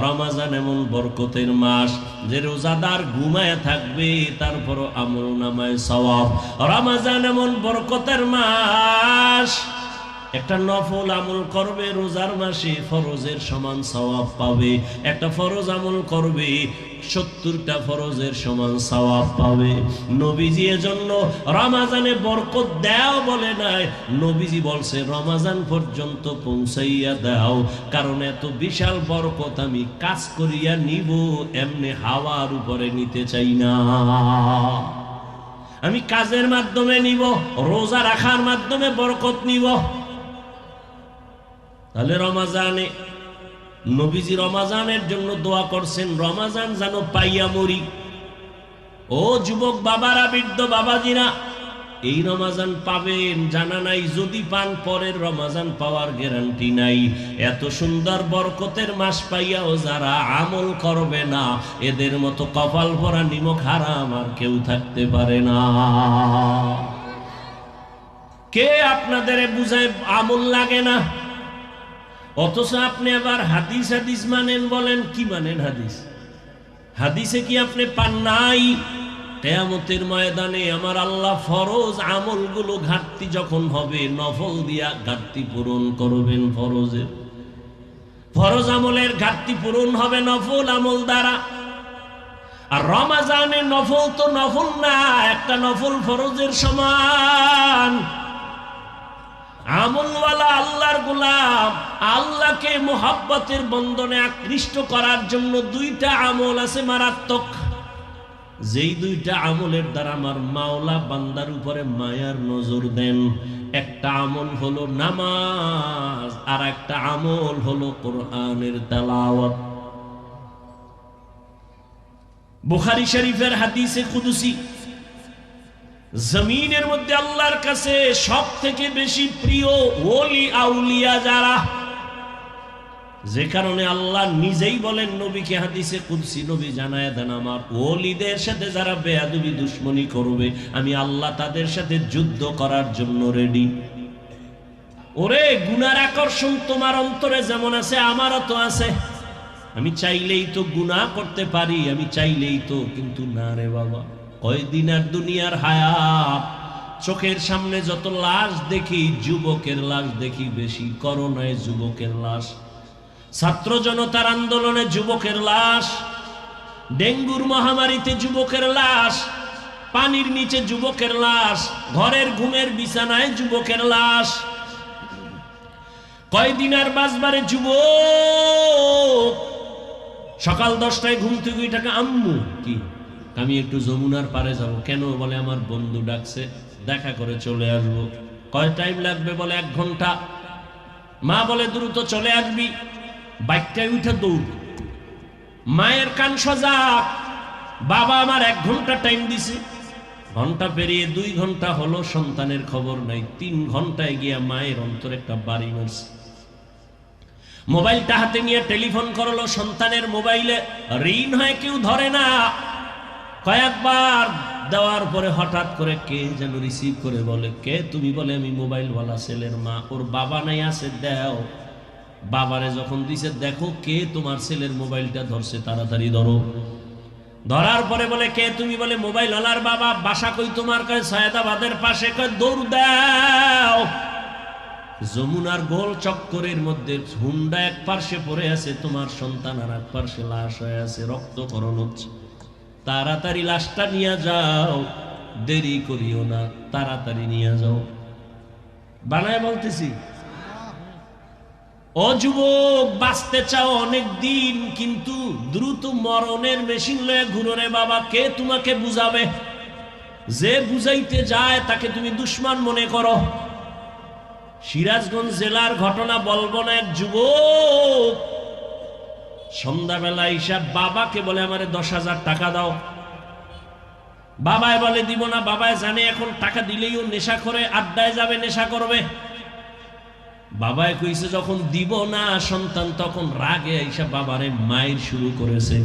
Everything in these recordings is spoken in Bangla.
রমজান এমন বরকতের মাস যে রোজাদার ঘুমায় থাকবে তারপরও আমল নামায় সওয়াব। রমজান এমন বরকতের মাস, একটা নফল আমল করবে রোজার মাসে ফরজের সমান সওয়াব পাবে, একটা ফরজ আমল করবে 70টা ফরজের সমান সওয়াব পাবে। নবীজি এজন্য রমজানে বরকত দাও বলে নাই, নবীজি বলছে রমজান পর্যন্ত পৌঁছাইয়া দাও, কারণ এত বিশাল বরকত আমি কাজ করিয়া নিব, এমনি হাওয়ার উপরে নিতে চাই না। আমি কাজের মাধ্যমে নিব, রোজা রাখার মাধ্যমে বরকত নিব। তাহলে রমজানে নবীজি রমজানের জন্য দোয়া করছেন, রমজান যেন পাইয়া মরি। ও যুবক বাবারা, বৃদ্ধ বাবাজিরা, এই রমজান পাবেন জানা নাই, যদি পান পরের রমজান পাওয়ার গ্যারান্টি নাই। এত সুন্দর বরকতের মাস পাইয়াও যারা আমল করবে না, এদের মতো কপাল ভরা নিমক হারাম আর কেউ থাকতে পারে না। কে আপনাদের বুঝায় আমল লাগে না? অথচ আপনি আবার হাদিস হাদিস মানেন, বলেন কি মানেন? হাদিস হাদিসে কি আপনি পান নাই? কিয়ামতের ময়দানে আমার আল্লাহ ফরজ আমলগুলো ঘাটতি যখন হবে, নফল দিয়া ঘাটতি পূরণ করবেন। ফরজ আমলের ঘাটতি পূরণ হবে নফল আমল দ্বারা। আর রমজানে নফল তো নফল না, একটা নফল ফরজের সমান। আমলওয়ালা আল্লাহর গোলাম, আল্লাহকে মোহাব্বতের বন্ধনে আকৃষ্ট করার জন্য দুইটা আমল আছে মারাত্মক, যেই দুইটা আমলের দ্বারা আমার মাওলা বান্দার উপরে মায়ার নজর দেন। একটা আমল হলো নামাজ, আর একটা আমল হলো কোরআনের তেলাওয়াত। বুখারী শরীফের হাদিসে কুদসি, জমিনের মধ্যে আল্লাহর কাছে সব থেকে বেশি প্রিয় ওলি আউলিয়া যারা, যে কারণে আল্লাহ নিজেই বলেন নবীকে হাদিসে কুদসি, নবী জানায় দেন আমার ওলিদের সাথে যারা বেয়াদবি দুশ্মনী করবে, আমি আল্লাহ তাদের সাথে যুদ্ধ করার জন্য রেডি। ওরে, গুনার আকর্ষণ তোমার অন্তরে যেমন আছে আমারও তো আছে। আমি চাইলেই তো গুনাহ করতে পারি, আমি চাইলেই তো, কিন্তু না রে বাবা, কয়দিন আর দুনিয়ার হায়াত। চোখের সামনে যত লাশ দেখি, যুবকের লাশ দেখি বেশি। করোনায় যুবকের লাশ, ছাত্র জনতার আন্দোলনে যুবকের লাশ, ডেঙ্গুর মহামারীতে যুবকের লাশ, পানির নিচে যুবকের লাশ, ঘরের ঘুমের বিছানায় যুবকের লাশ। কয়দিন আর বাঁচবারে যুবক। সকাল 10টায় ঘুম থেকে উঠে আম্মু কি আমি একটু যমুনার পারে যাব। কেন? বলে আমার বন্ধু ডাকছে, দেখা করে চলে আসবো। কয় টাইম লাগবে? বলে 1 ঘন্টা। মা বলে দ্রুত চলে আসবি। বাইকটায় উঠে দৌড়। মায়ের কান সজা, বাবা আমার 1 ঘন্টা টাইম দিছে। ঘন্টা পেরিয়ে 2 ঘন্টা হলো, সন্তানের খবর নাই। 3 ঘন্টায় গিয়া মায়ের অন্তরে একটা বাড়ি মারছে। মোবাইলটা হাতে নিয়ে টেলিফোন করলো, সন্তানের মোবাইলে রিং হয়, কেউ ধরে না। কয়েকবার দেওয়ার পরে হঠাৎ করে কে যেন রিসিভ করে বলে, কে তুমি? বলে আমি মোবাইলওয়ালা ছেলের মা। ওর বাবা নাই, আছে, দাও। বাবারে যখন দিছে, দেখো কে তোমার ছেলের মোবাইলটা ধরছে, তাড়াতাড়ি ধরো। ধরার পরে বলে, কে তুমি? বলে মোবাইলওয়ালার বাবা। বাসা কই তোমার? কয় সৈয়দাবাদের পাশে। কয় দৌড় দাও। যমুনার গোল চক্করের মধ্যে হুন্ডা এক পার্শ্বে পড়ে আছে, তোমার সন্তান আর এক পার্শ্বে লাশ হয়ে আছে, রক্তক্ষরণ হচ্ছে। তাড়াতাড়ি লাশটা নিয়ে যাও, দেরি করিও না, তাড়াতাড়ি নিয়ে যাও। বানায় বলতেছি। ও যুবক, বাঁচতে চাও অনেক দিন, কিন্তু দ্রুত মরণের মেশিন লয়ে ঘুরো রে বাবা। কে তোমাকে বুঝাবে? যে বুঝাইতে যায় তাকে তুমি দুশ্মন মনে করো। সিরাজগঞ্জ জেলার ঘটনা বলবো না। এক যুবক সন্ধ্যাবেলা হিসাব বাবাকে বলে, আমারে 10,000 টাকা দাও। বাবায় বলে দিব না। বাবায় জানে এখন টাকা দিলেই ও নেশা করে, আড্ডায় যাবে, নেশা করবে। বাবায় কইছে যখন দিব না, সন্তান তখন রাগে আইসা বাবারে মায়ের শুরু করেছে।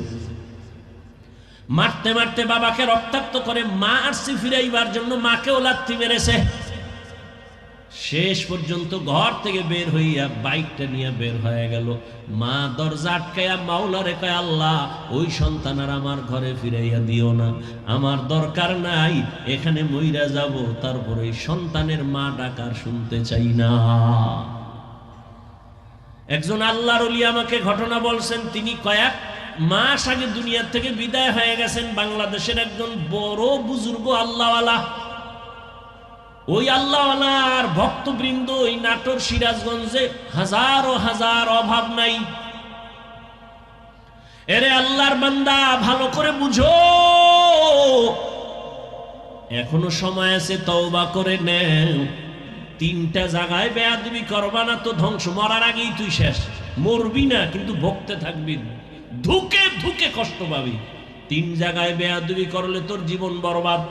মারতে মারতে বাবাকে রক্তাক্ত করে। মা আসছে ফিরাইবার জন্য, মাকেও লাথি মেরেছে। শেষ পর্যন্ত ঘর থেকে বের হইয়া বাইকটা নিয়ে বের হয়ে গেল। মা দরজা আটকাইয়া মাওলারে কয়, আল্লাহ ওই সন্তান আর আমার ঘরে ফিরাইয়া দিও না, আমার দরকার নাই, এখানে মইরা যাব, তারপরে এই সন্তানের মা ডাকার শুনতে চাই না। একজন আল্লাহর ওলি আমাকে ঘটনা বলছেন, তিনি কয়েক মাস আগে দুনিয়া থেকে বিদায় হয়ে গেছেন। বাংলাদেশের একজন বড় বুজুর্গ আল্লাহওয়ালা। ওই আল্লাহওয়ালার ভক্তবৃন্দ ওই নাটোর সিরাজগঞ্জে হাজারো হাজার, অভাব নাই। এরে আল্লাহর বান্দা, ভালো করে বুঝো, এখনো সময় আছে, তওবা করে নেও। 3টা জায়গায় বেয়াদবি করবা না তো ধ্বংস, মরার আগেই তুই শেষ। মরবি না কিন্তু ভুগতে থাকবি, ধুকে ধুকে কষ্ট পাবি। 3 জায়গায় বেয়াদবি করলে তোর জীবন বরবাদ।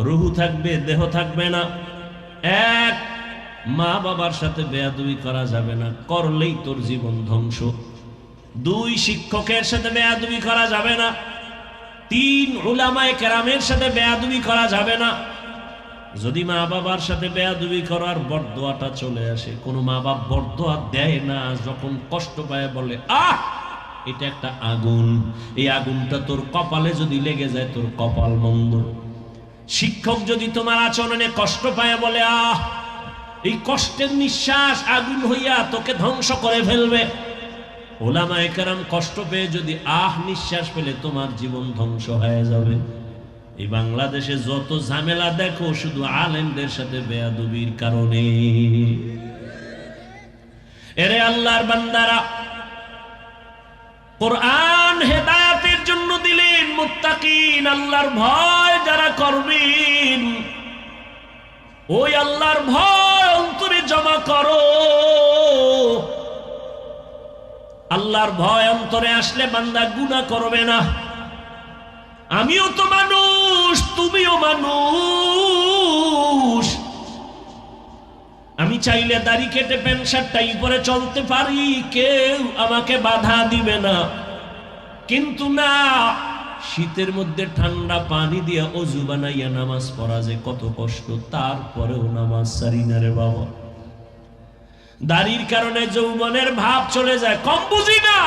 রুহু থাকবে, দেহ থাকবে না। 1, মা বাবার সাথে বেয়াদবি করা যাবে না, করলেই তোর জীবন ধ্বংস। 2, শিক্ষকের সাথে বেয়াদবি করা যাবে না। 3, উলামায়ে কেরামের সাথে বেয়াদবি করা যাবে না। যদি মা বাবার সাথে বেয়াদবি করার বরদোয়াটা চলে আসে, কোন মা বাপ বরদোয়া দেয় না, যখন কষ্ট পায় বলে আহ এটা একটা আগুন, এই আগুনটা তোর কপালে যদি লেগে যায় তোর কপাল মন্দ। শিক্ষক যদি তোমার আচরণে কষ্ট পায় বলে আহ, এই কষ্টের নিঃশ্বাস আগুন হইয়া তোকে ধ্বংস করে ফেলবে। উলামায়ে কেরাম কষ্ট পেয়ে যদি আহ নিঃশ্বাস পেলে তোমার জীবন ধ্বংস হয়ে যাবে। এই বাংলাদেশে যত ঝামেলা দেখো শুধু আলেমদের সাথে বেয়াদবির কারণে। এরে আল্লাহর বান্দারা, কোরআন হেদায়েতের জন্য দিলেন, মুত্তাকিন আল্লাহর ভয় যারা করবেন, ওই আল্লাহর ভয় অন্তরে জমা করো। আল্লাহর ভয় অন্তরে আসলে বান্দা গুনাহ করবে না। আমিও তো মানুষ, তুমিও মানুষ। আমি চাইলে দাড়ি কেটে প্যান্ট শার্ট টাই পরে চলতে পারি, কেউ আমাকে বাধা দিবে না। কিন্তু না, শীতের মধ্যে ঠান্ডা পানি দিয়া অজু বানাইয়া নামাজ পড়া যে কত কষ্ট, তারপরেও নামাজ ছাড়ি না রে বাবা। দাড়ির কারণে যৌবনের ভাব চলে যায়, কম বুঝি না,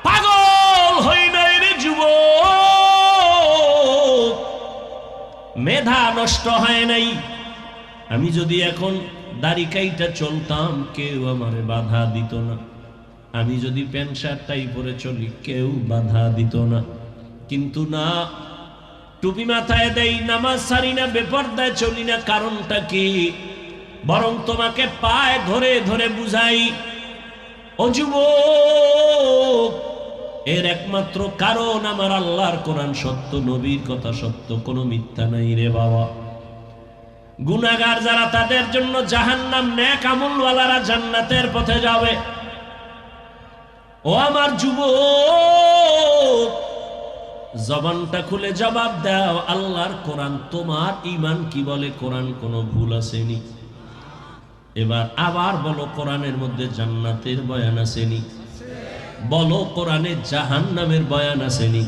পাগল হই নাই রে যুবক, মেধা নষ্ট হয় নাই। আমি যদি এখন দাড়ি কাইটা চলতাম, কেউ আমারে বাধা দিত না। আমি যদি প্যান্ট শার্ট টাই পরে চলি, কেউ বাধা দিত না। কিন্তু না, টুপি মাথায় দেই, নামাজ ছাড়ি না, বেপরদায় চলি না। কারণটা কি? বরং তোমাকে পায়ে ধরে ধরে বুঝাই, ও যুবক, এর একমাত্র কারণ আমার আল্লাহর কোরআন সত্য, নবীর কথা সত্য, কোনো মিথ্যা নাই রে বাবা। গুনাহগার যারা, তাদের জন্য জাহান্নাম, নেক আমলওয়ালারা জান্নাতের পথে যাবে। ও আমার যুবক, জবানটা খুলে জবাব দাও, আল্লাহর কোরআন তোমার ঈমান কি বলে? কোরআন কোনো ভুল আসেনি। এবার আবার বলো, কোরআনের মধ্যে জান্নাতের বয়ান আসেনি? বলো, কোরআনে জাহান্নামের বয়ান আসেনি?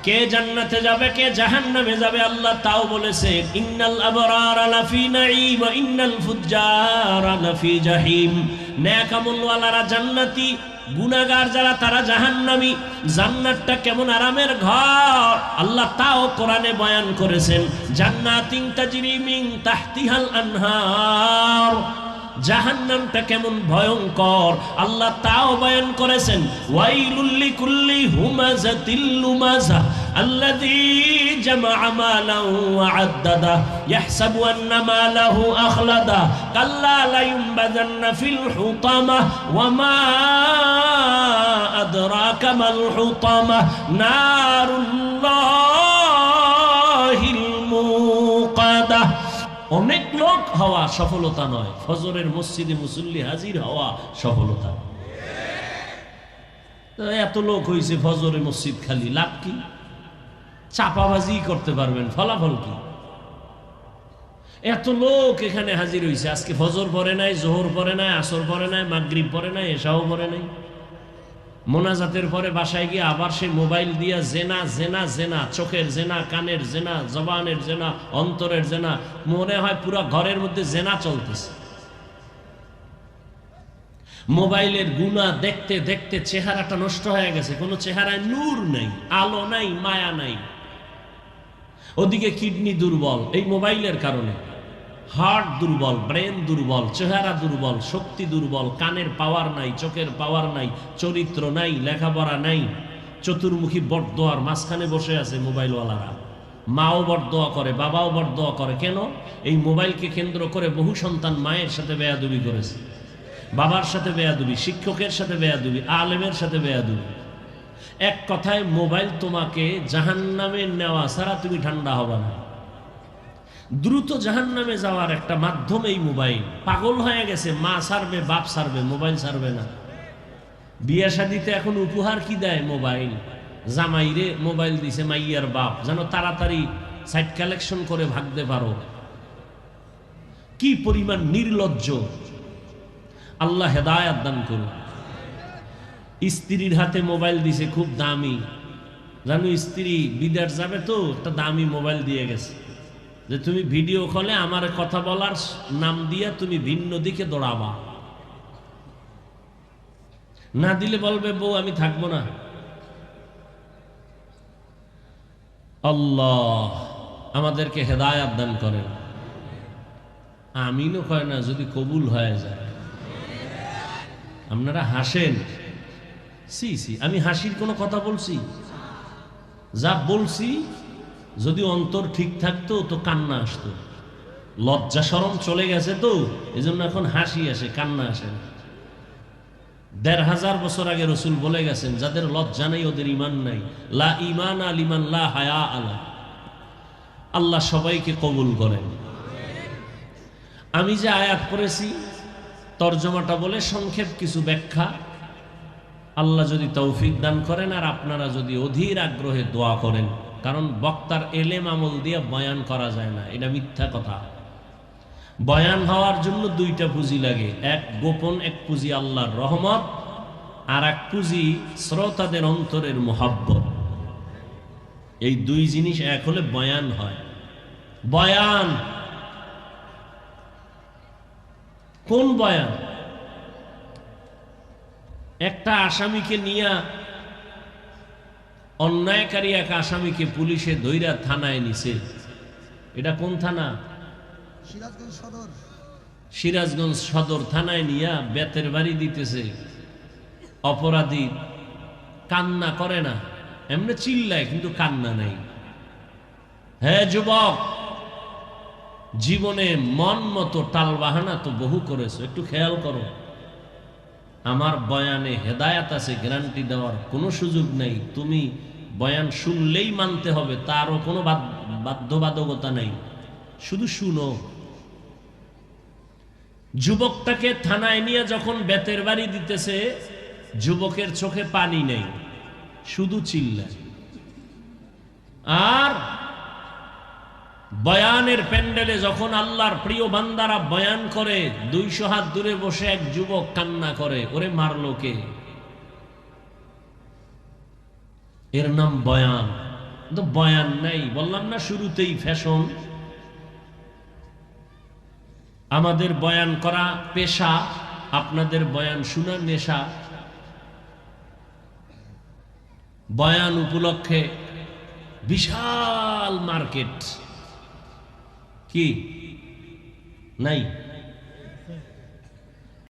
কে জান্নাতে যাবে, কে জাহান্নামে যাবে আল্লাহ তাও বলেছে, ইন্নাল আবরারা লাফি নাঈম ওয়া ইন্নাল ফুজ্জারা লাফি জাহিম। নেক আমলওয়ালারা জান্নাতি, গুনাহগার যারা তারা জাহান্নামী। জান্নাতটা কেমন আরামের ঘর আল্লাহ তাও কোরআনে বয়ান করেছেন। জান্নাতিন তাজরি মিন তাহতিহাল আনহার। জাহান্নামটা কেমন ভয়ঙ্কর আল্লাহ তাও বয়ান করেছেন। ওয়াইলুল লিকুল্লি হুমাযাতিল লুমাযা আল্লাযী জামাআ মালান ওয়া আদ্দাদা ইয়াহসাবু আন্না মালাহু আখলাদা কাল্লা লা ইউনবাযান্না ফিল হুতামা ওয়া মা আদরাকা মাল হুতামা নারুল্লাহিল মুকাদা। অনেক লোক হওয়া সফলতা নয়, ফজরের মসজিদে মুসল্লি হাজির হওয়া সফলতা। এত লোক হয়েছে ফজরের মসজিদ খালি, লাভ কি? চাপাবাজি করতে পারবেন, ফলাফল কি? এত লোক এখানে হাজির হয়েছে, আজকে ফজর পড়ে নাই, জোহর পড়ে নাই, আসর পড়ে নাই, মাগরিব পড়ে নাই, এশাও পড়ে নাই। মোনাজাতের পরে বাসায় গিয়ে আবার সেই মোবাইল দিয়া জেনা জেনা জেনা, চোখের জেনা, কানের জেনা, জবানের জেনা, অন্তরের জেনা, মনে হয় পুরো ঘরের মধ্যে জেনা চলতেছে। মোবাইলের গুনাহ দেখতে দেখতে চেহারাটা নষ্ট হয়ে গেছে, কোনো চেহারায় নূর নাই, আলো নাই, মায়া নাই। ওদিকে কিডনি দুর্বল এই মোবাইলের কারণে, হার্ট দুর্বল, ব্রেন দুর্বল, চেহারা দুর্বল, শক্তি দুর্বল, কানের পাওয়ার নাই, চোখের পাওয়ার নাই, চরিত্র নাই, লেখাপড়া নাই, চতুর্মুখী বটদোয়ার মাঝখানে বসে আছে মোবাইলওয়ালারা। মাও বটদোয়া করে, বাবাও বটদোয়া করে। কেন? এই মোবাইলকে কেন্দ্র করে বহু সন্তান মায়ের সাথে বেয়াদবি করেছে, বাবার সাথে বেয়াদবি, শিক্ষকের সাথে বেয়াদবি, আলেমের সাথে বেয়াদবি। এক কথায় মোবাইল তোমাকে জাহান্নামে নেওয়া ছাড়া তুমি ঠান্ডা হবে না। দ্রুত জাহান্নামে যাওয়ার একটা মাধ্যম এই মোবাইল। পাগল হয়ে গেছে, মা ছাড়বে, বাপ ছাড়বে, মোবাইল ছাড়বে না। বিয়ে শাদিতে এখন উপহার কি দেয়? মোবাইল। জামাইরে মোবাইল দিছে মাইয়ার বাপ, যেন তাড়াতাড়ি সাইট কালেকশন করে ভাগতে পারো। কি পরিমাণ নির্লজ্জ! আল্লাহ হেদায়াত দান করুন। স্ত্রীর হাতে মোবাইল দিছে, খুব দামি, জানো স্ত্রী বিদেশ যাবে তো একটা দামি মোবাইল দিয়ে গেছে, যে তুমি ভিডিও কলে আমার কথা বলার নাম দিয়া তুমি ভিন্ন দিকে দৌড়াবা, না দিলে বলবে বউ আমি থাকবো না। আল্লাহ আমাদেরকে হেদায়াত দান করেন। আমিনও কয় না, যদি কবুল হয়ে যায়। আপনারা হাসেন, সি সি, আমি হাসির কোনো কথা বলছি? যা বলছি যদি অন্তর ঠিক থাকতো তো কান্না আসতো। লজ্জা শরম চলে গেছে তো এজন্য এখন হাসি আসে, কান্না আসে না। ১৫০০ বছর আগে রসুল বলে গেছেন, যাদের লজ্জা নেই ওদের ইমান নাই। লা ইমানা লিমান লা হায়া আলা। আল্লাহ সবাইকে কবুল করেন। আমি যে আয়াত পড়েছি তর্জমাটা বলে সংক্ষেপ কিছু ব্যাখ্যা, আল্লাহ যদি তৌফিক দান করেন আর আপনারা যদি অধীর আগ্রহে দোয়া করেন। কারণ বক্তার এলেম আমল দিয়ে বয়ান করা যায় না, এটা মিথ্যা কথা। বয়ান হওয়ার জন্য দুইটা পুঁজি লাগে, এক গোপন এক পুঁজি আল্লাহর রহমত, আর এক পুঁজি শ্রোতাদের অন্তরের মোহাব্বত। এই দুই জিনিস এক হলে বয়ান হয়। বয়ান কোন বয়ান? একটা আসামিকে নিয়ে, অন্যায়কারী এক আসামিকে পুলিশে ধইরা থানায় নিছে। এটা কোন থানা? সিরাজগঞ্জ সদর থানায় নিয়া বেতের বাড়ি দিতেছে। অপরাধী কান্না করে না, এমনি চিল্লায় কিন্তু কান্না নাই। হ্যাঁ যুবক, জীবনে মন মতো টালবাহানা তো বহু করেছো, একটু খেয়াল করো। আমার বয়ানে হেদায়াত আছে, গ্যারান্টি দেওয়ার কোনো সুযোগ নেই। তুমি বয়ান শুনলেই মানতে হবে, তারও কোনো বাধ্যবাধকতা নেই, শুধু শুনো। যুবকটাকে থানায় নিয়ে যখন বেতের বাড়ি দিতেছে, যুবকের চোখে পানি নেই, শুধু চিল্লায়। আর বয়ানের প্যান্ডেলে যখন আল্লাহর প্রিয় বান্দারা বয়ান করে, ২০০ হাত দূরে বসে এক যুবক কান্না করে, ওরে মারলো কে? এর নাম বয়ান। তো বয়ান নাই, বললাম না শুরুতেই ফ্যাশন। আমাদের বয়ান করা পেশা, আপনাদের বয়ান শোনা নেশা। বয়ান উপলক্ষে বিশাল মার্কেট কি নাই?